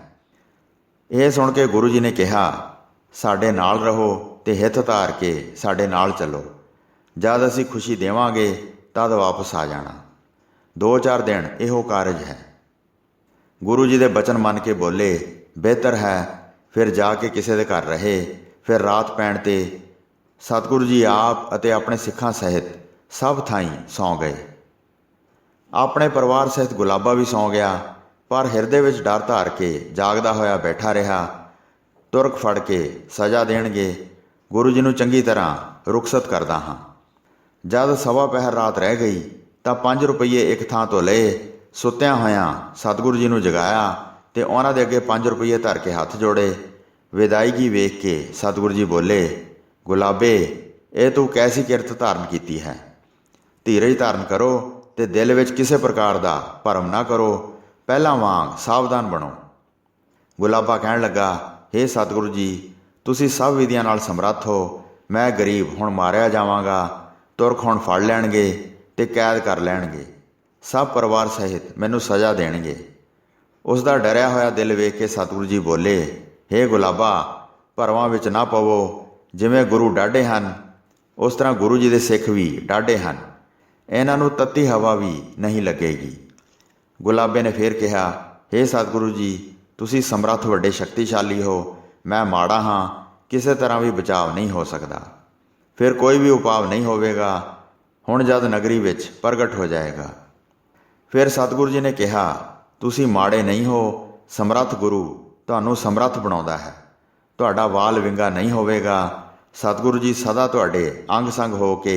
ਇਹ ਸੁਣ ਕੇ ਗੁਰੂ ਜੀ ਨੇ ਕਿਹਾ, ਸਾਡੇ ਨਾਲ ਰਹੋ ਤੇ ਹਿੱਤ ਧਾਰ ਕੇ ਸਾਡੇ ਨਾਲ ਚੱਲੋ। ਜਦ ਅਸੀਂ ਖੁਸ਼ੀ ਦੇਵਾਂਗੇ ਤਦ ਵਾਪਸ ਆ ਜਾਣਾ। 2-4 ਦਿਨ ਇਹੋ ਕਾਰਜ ਹੈ। ਗੁਰੂ ਜੀ ਦੇ ਬਚਨ ਮੰਨ ਕੇ ਬੋਲੇ, ਬਿਹਤਰ ਹੈ। ਫਿਰ ਜਾ ਕੇ ਕਿਸੇ ਦੇ ਘਰ ਰਹੇ। ਫਿਰ ਰਾਤ ਪੈਣ 'ਤੇ ਸਤਿਗੁਰੂ ਜੀ ਆਪ ਅਤੇ ਆਪਣੇ ਸਿੱਖਾਂ ਸਹਿਤ ਸਭ ਥਾਈਂ ਸੌਂ ਗਏ। ਆਪਣੇ ਪਰਿਵਾਰ ਸਹਿਤ ਗੁਲਾਬਾ ਵੀ ਸੌਂ ਗਿਆ, ਪਰ ਹਿਰਦੇ ਵਿੱਚ ਡਰ ਧਾਰ ਕੇ ਜਾਗਦਾ ਹੋਇਆ ਬੈਠਾ ਰਿਹਾ। ਤੁਰਕ ਫੜ ਕੇ ਸਜ਼ਾ ਦੇਣਗੇ, ਗੁਰੂ ਜੀ ਨੂੰ ਚੰਗੀ ਤਰ੍ਹਾਂ ਰੁਖਸਤ ਕਰਦਾ ਹਾਂ। ਜਦ ਸਵਾ ਪਹਿਰ ਰਾਤ ਰਹਿ ਗਈ ਤਾਂ 5 ਰੁਪਈਏ ਇੱਕ ਥਾਂ ਤੋਂ ਲਏ, ਸੁੱਤਿਆਂ ਹੋਇਆਂ ਸਤਿਗੁਰੂ ਜੀ ਨੂੰ ਜਗਾਇਆ ਤੇ ਉਹਨਾਂ ਦੇ ਅੱਗੇ 5 ਰੁਪਈਏ ਧਰ ਕੇ ਹੱਥ ਜੋੜੇ। ਵਿਦਾਇਗੀ ਵੇਖ ਕੇ ਸਤਿਗੁਰੂ ਜੀ ਬੋਲੇ, ਗੁਲਾਬੇ, ਇਹ ਤੂੰ ਕੈਸੀ ਕਿਰਤ ਧਾਰਨ ਕੀਤੀ ਹੈ। ਧੀਰਜ ਧਾਰਨ ਕਰੋ ਤੇ ਦਿਲ ਵਿੱਚ ਕਿਸੇ ਪ੍ਰਕਾਰ ਦਾ ਭਰਮ ਨਾ ਕਰੋ। ਪਹਿਲਾਂ ਵਾਂਗ ਸਾਵਧਾਨ ਬਣੋ। ਗੁਲਾਬਾ ਕਹਿਣ ਲੱਗਾ, ਹੇ ਸਤਿਗੁਰੂ ਜੀ, ਤੁਸੀਂ ਸਭ ਵਿਧੀਆਂ ਨਾਲ ਸਮਰੱਥ ਹੋ। ਮੈਂ ਗਰੀਬ ਹੁਣ ਮਾਰਿਆ ਜਾਵਾਂਗਾ। ਤੁਰਕ ਹੁਣ ਫੜ ਲੈਣਗੇ ਤੇ ਕੈਦ ਕਰ ਲੈਣਗੇ। ਸਭ ਪਰਿਵਾਰ ਸਹਿਤ ਮੈਨੂੰ ਸਜ਼ਾ ਦੇਣਗੇ। ਉਸ ਦਾ ਡਰਿਆ ਹੋਇਆ ਦਿਲ ਵੇਖ ਕੇ ਸਤਿਗੁਰੂ ਜੀ ਬੋਲੇ, ਹੇ ਗੁਲਾਬਾ, ਭਰਮਾਂ ਵਿੱਚ ਨਾ ਪਵੋ। ਜਿਵੇਂ ਗੁਰੂ ਡਾਢੇ ਹਨ, ਉਸ ਤਰ੍ਹਾਂ ਗੁਰੂ ਜੀ ਦੇ ਸਿੱਖ ਵੀ ਡਾਢੇ ਹਨ। ਇਹਨਾਂ ਨੂੰ ਤੱਤੀ ਹਵਾ ਵੀ ਨਹੀਂ ਲੱਗੇਗੀ। ਗੁਲਾਬੇ ਨੇ ਫਿਰ ਕਿਹਾ, ਹੇ ਸਤਿਗੁਰੂ ਜੀ, ਤੁਸੀਂ ਸਮਰੱਥ ਵੱਡੇ ਸ਼ਕਤੀਸ਼ਾਲੀ ਹੋ। ਮੈਂ ਮਾੜਾ ਹਾਂ, ਕਿਸੇ ਤਰ੍ਹਾਂ ਵੀ ਬਚਾਵ ਨਹੀਂ ਹੋ ਸਕਦਾ। ਫਿਰ ਕੋਈ ਵੀ ਉਪਾਅ ਨਹੀਂ ਹੋਵੇਗਾ। ਹੁਣ ਜਦ ਨਗਰੀ ਵਿੱਚ ਪ੍ਰਗਟ ਹੋ ਜਾਏਗਾ। ਫਿਰ ਸਤਿਗੁਰੂ ਜੀ ਨੇ ਕਿਹਾ, ਤੁਸੀਂ ਮਾੜੇ ਨਹੀਂ ਹੋ। ਸਮਰੱਥ ਗੁਰੂ ਤੁਹਾਨੂੰ ਸਮਰੱਥ ਬਣਾਉਂਦਾ ਹੈ। ਤੁਹਾਡਾ ਵਾਲ ਵਿੰਗਾ ਨਹੀਂ ਹੋਵੇਗਾ। ਸਤਿਗੁਰੂ ਜੀ ਸਦਾ ਤੁਹਾਡੇ ਅੰਗ ਸੰਗ ਹੋ ਕੇ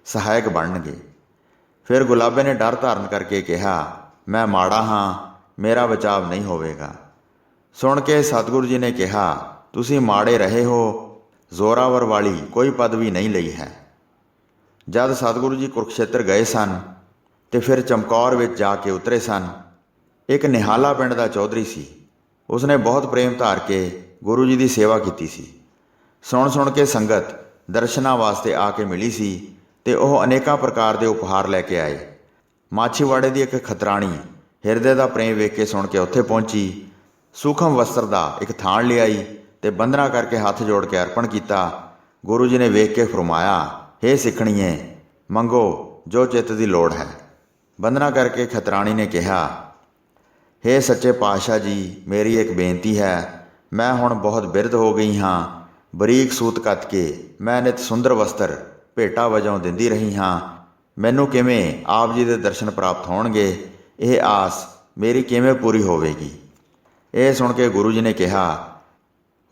ਸਹਾਇਕ ਬਣਨਗੇ। ਫਿਰ ਗੁਲਾਬੇ ਨੇ ਡਰ ਧਾਰਨ ਕਰਕੇ ਕਿਹਾ, ਮੈਂ ਮਾੜਾ ਹਾਂ, ਮੇਰਾ ਬਚਾਵ ਨਹੀਂ ਹੋਵੇਗਾ। ਸੁਣ ਕੇ ਸਤਿਗੁਰੂ ਜੀ ਨੇ ਕਿਹਾ, ਤੁਸੀਂ ਮਾੜੇ ਰਹੇ ਹੋ, ਜ਼ੋਰਾਵਰ ਵਾਲੀ ਕੋਈ ਪਦਵੀ ਨਹੀਂ ਲਈ ਹੈ। ਜਦ ਸਤਿਗੁਰੂ ਜੀ ਕੁਰੂਕਸ਼ੇਤਰ ਗਏ ਸਨ ਤੇ ਫਿਰ ਚਮਕੌਰ ਵਿੱਚ ਜਾ ਕੇ ਉਤਰੇ ਸਨ। ਇੱਕ ਨਿਹਾਲਾ ਪਿੰਡ ਦਾ ਚੌਧਰੀ ਸੀ। ਉਸਨੇ ਬਹੁਤ ਪ੍ਰੇਮ ਧਾਰ ਕੇ ਗੁਰੂ ਜੀ ਦੀ ਸੇਵਾ ਕੀਤੀ ਸੀ। ਸੁਣ ਕੇ ਸੰਗਤ ਦਰਸ਼ਨਾਂ ਵਾਸਤੇ ਆ ਕੇ ਮਿਲੀ ਸੀ ਤੇ ਉਹ ਅਨੇਕਾਂ ਪ੍ਰਕਾਰ ਦੇ ਉਪਹਾਰ ਲੈ ਕੇ ਆਏ। ਮਾਛੀਵਾੜੇ ਦੀ ਇੱਕ ਖਤਰਾਣੀ ਹਿਰਦੇ ਦਾ ਪ੍ਰੇਮ ਵੇਖ ਕੇ ਸੁਣ ਕੇ ਉੱਥੇ ਪਹੁੰਚੀ। ਸੂਖਮ ਵਸਤਰ ਦਾ ਇੱਕ ਥਾਣ ਲਿਆਈ ਤੇ ਬੰਦਨਾ ਕਰਕੇ ਹੱਥ ਜੋੜ ਕੇ ਅਰਪਣ ਕੀਤਾ। ਗੁਰੂ ਜੀ ਨੇ ਵੇਖ ਕੇ ਫਰਮਾਇਆ, ਹੇ ਸਿੱਖਣੀਏ, ਮੰਗੋ ਜੋ ਚਿੱਤ ਦੀ ਲੋੜ ਹੈ। ਬੰਦਨਾ ਕਰਕੇ ਖਤਰਾਣੀ ਨੇ ਕਿਹਾ, ਹੇ ਸੱਚੇ ਪਾਤਸ਼ਾਹ ਜੀ, ਮੇਰੀ ਇੱਕ ਬੇਨਤੀ ਹੈ। ਮੈਂ ਹੁਣ ਬਹੁਤ ਬਿਰਧ ਹੋ ਗਈ ਹਾਂ। ਬਰੀਕ ਸੂਤ ਕੱਤ ਕੇ ਮੈਂ ਨਿਤ ਸੁੰਦਰ ਵਸਤਰ ਭੇਟਾ ਵਜੋਂ ਦਿੰਦੀ ਰਹੀ ਹਾਂ। ਮੈਨੂੰ ਕਿਵੇਂ ਆਪ ਜੀ ਦੇ ਦਰਸ਼ਨ ਪ੍ਰਾਪਤ ਹੋਣਗੇ, ਇਹ ਆਸ ਮੇਰੀ ਕਿਵੇਂ ਪੂਰੀ ਹੋਵੇਗੀ। ਇਹ ਸੁਣ ਕੇ ਗੁਰੂ ਜੀ ਨੇ ਕਿਹਾ,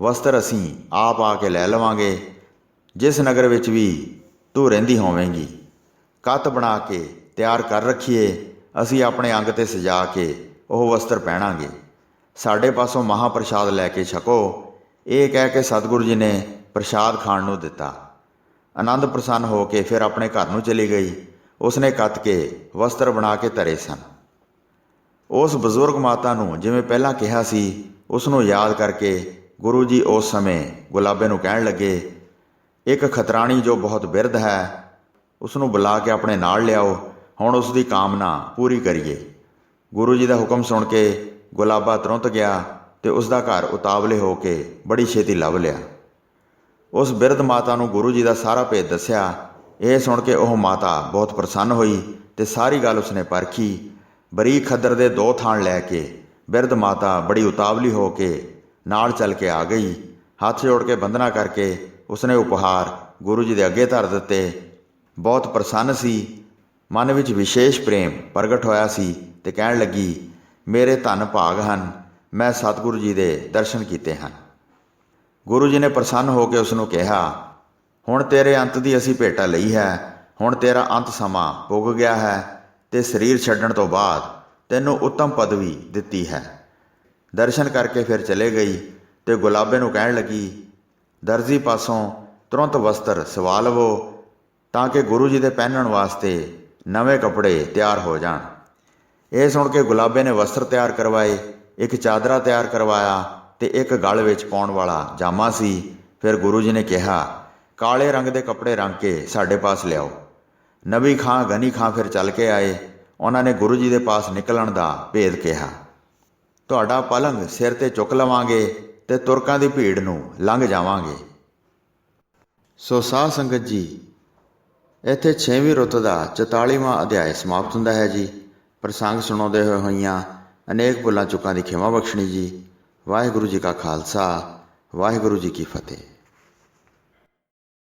ਵਸਤਰ ਅਸੀਂ ਆਪ ਆ ਕੇ ਲੈ ਲਵਾਂਗੇ। ਜਿਸ ਨਗਰ ਵਿੱਚ ਵੀ ਤੂੰ ਰਹਿੰਦੀ ਹੋਵੇਂਗੀ, ਕੱਤ ਬਣਾ ਕੇ ਤਿਆਰ ਕਰ ਰੱਖੀਏ। ਅਸੀਂ ਆਪਣੇ ਅੰਗ 'ਤੇ ਸਜਾ ਕੇ ਉਹ ਵਸਤਰ ਪਹਿਨਾਂਗੇ। ਸਾਡੇ ਪਾਸੋਂ ਮਹਾਂਪ੍ਰਸ਼ਾਦ ਲੈ ਕੇ ਛਕੋ। ਇਹ ਕਹਿ ਕੇ ਸਤਿਗੁਰੂ ਜੀ ਨੇ ਪ੍ਰਸ਼ਾਦ ਖਾਣ ਨੂੰ ਦਿੱਤਾ। ਆਨੰਦ ਪ੍ਰਸੰਨ ਹੋ ਕੇ ਫਿਰ ਆਪਣੇ ਘਰ ਨੂੰ ਚਲੀ ਗਈ। ਉਸਨੇ ਕੱਤ ਕੇ ਵਸਤਰ ਬਣਾ ਕੇ ਧਰੇ ਸਨ। ਉਸ ਬਜ਼ੁਰਗ ਮਾਤਾ ਨੂੰ ਜਿਵੇਂ ਪਹਿਲਾਂ ਕਿਹਾ ਸੀ, ਉਸ ਨੂੰ ਯਾਦ ਕਰਕੇ ਗੁਰੂ ਜੀ ਉਸ ਸਮੇਂ ਗੁਲਾਬੇ ਨੂੰ ਕਹਿਣ ਲੱਗੇ, ਇੱਕ ਖਤਰਾਣੀ ਜੋ ਬਹੁਤ ਬਿਰਧ ਹੈ, ਉਸ ਨੂੰ ਬੁਲਾ ਕੇ ਆਪਣੇ ਨਾਲ ਲਿਆਓ। ਹੁਣ ਉਸ ਦੀ ਕਾਮਨਾ ਪੂਰੀ ਕਰੀਏ। ਗੁਰੂ ਜੀ ਦਾ ਹੁਕਮ ਸੁਣ ਕੇ ਗੁਲਾਬਾ ਤੁਰੰਤ ਗਿਆ ਤੇ ਉਸ ਦਾ ਘਰ ਉਤਾਵਲੇ ਹੋ ਕੇ ਬੜੀ ਛੇਤੀ ਲੱਭ ਲਿਆ। ਉਸ ਬਿਰਧ ਮਾਤਾ ਨੂੰ ਗੁਰੂ ਜੀ ਦਾ ਸਾਰਾ ਭੇਦ ਦੱਸਿਆ। ਇਹ ਸੁਣ ਕੇ ਉਹ ਮਾਤਾ ਬਹੁਤ ਪ੍ਰਸੰਨ ਹੋਈ ਤੇ ਸਾਰੀ ਗੱਲ ਉਸਨੇ ਪਰਖੀ। ਬਰੀਕ ਖੱਦਰ ਦੇ 2 ਥਾਣ ਲੈ ਕੇ ਬਿਰਧ ਮਾਤਾ ਬੜੀ ਉਤਾਵਲੀ ਹੋ ਕੇ ਨਾਲ ਚੱਲ ਕੇ ਆ ਗਈ। ਹੱਥ ਜੋੜ ਕੇ ਬੰਦਨਾ ਕਰਕੇ ਉਸਨੇ ਉਪਹਾਰ ਗੁਰੂ ਜੀ ਦੇ ਅੱਗੇ ਧਰ ਦਿੱਤੇ। ਬਹੁਤ ਪ੍ਰਸੰਨ ਸੀ। ਮਨ ਵਿੱਚ ਵਿਸ਼ੇਸ਼ ਪ੍ਰੇਮ ਪ੍ਰਗਟ ਹੋਇਆ ਸੀ ਤੇ ਕਹਿਣ ਲੱਗੀ, ਮੇਰੇ ਧਨ ਭਾਗ ਹਨ, ਮੈਂ ਸਤਿਗੁਰੂ ਜੀ ਦੇ ਦਰਸ਼ਨ ਕੀਤੇ ਹਨ। ਗੁਰੂ ਜੀ ਨੇ ਪ੍ਰਸੰਨ ਹੋ ਕੇ ਉਸ ਨੂੰ ਕਿਹਾ, ਹੁਣ ਤੇਰੇ ਅੰਤ ਦੀ ਅਸੀਂ ਭੇਟਾ ਲਈ ਹੈ। ਹੁਣ ਤੇਰਾ ਅੰਤ ਸਮਾਂ ਪੁੱਗ ਗਿਆ ਹੈ ਤੇ ਸਰੀਰ ਛੱਡਣ ਤੋਂ ਬਾਅਦ ਤੈਨੂੰ ਉੱਤਮ ਪਦਵੀ ਦਿੱਤੀ ਹੈ। ਦਰਸ਼ਨ ਕਰਕੇ ਫਿਰ ਚਲੇ ਗਈ ਤੇ ਗੁਲਾਬੇ ਨੂੰ ਕਹਿਣ ਲੱਗੀ, ਦਰਜੀ ਪਾਸੋਂ ਤੁਰੰਤ ਵਸਤਰ ਸਵਾ ਲਵੋ ਤਾਂ ਕਿ ਗੁਰੂ ਜੀ ਦੇ ਪਹਿਨਣ ਵਾਸਤੇ ਨਵੇਂ ਕੱਪੜੇ ਤਿਆਰ ਹੋ ਜਾਣ। ਇਹ ਸੁਣ ਕੇ ਗੁਲਾਬੇ ਨੇ ਵਸਤਰ ਤਿਆਰ ਕਰਵਾਏ, ਇੱਕ ਚਾਦਰਾ ਤਿਆਰ ਕਰਵਾਇਆ ਤੇ ਇੱਕ ਗਲ ਵਿੱਚ ਪਾਉਣ ਵਾਲਾ ਜਾਮਾ ਸੀ। ਫਿਰ ਗੁਰੂ ਜੀ ਨੇ ਕਿਹਾ, ਕਾਲੇ ਰੰਗ ਦੇ ਕੱਪੜੇ ਰੰਗ ਕੇ ਸਾਡੇ ਪਾਸ ਲਿਆਓ। ਨਬੀ ਖਾਂ ਗਨੀ ਖਾਂ ਫਿਰ ਚੱਲ ਕੇ ਆਏ। ਉਹਨਾਂ ਨੇ ਗੁਰੂ ਜੀ ਦੇ ਪਾਸ ਨਿਕਲਣ ਦਾ ਭੇਦ ਕਿਹਾ। ਤੁਹਾਡਾ ਪਲੰਗ ਸਿਰ ਤੇ ਚੁੱਕ ਲਵਾਂਗੇ ਤੇ ਤੁਰਕਾਂ ਦੀ ਭੀੜ ਨੂੰ ਲੰਘ ਜਾਵਾਂਗੇ। ਸੋ ਸਾਧ ਸੰਗਤ ਜੀ, ਇੱਥੇ 6ਵੀਂ ਰੁੱਤ ਦਾ 44ਵਾਂ ਅਧਿਆਇ ਸਮਾਪਤ ਹੁੰਦਾ ਹੈ ਜੀ। ਪ੍ਰਸੰਗ ਸੁਣਾਉਂਦੇ ਹੋਈਆਂ ਅਨੇਕ ਭੁੱਲਾਂ ਚੁੱਕਾਂ ਦੀ ਖਿਮਾ ਬਖਸ਼ਣੀ ਜੀ। ਵਾਹਿਗੁਰੂ ਜੀ ਕਾ ਖਾਲਸਾ, ਵਾਹਿਗੁਰੂ ਜੀ ਕੀ ਫਤਿਹ।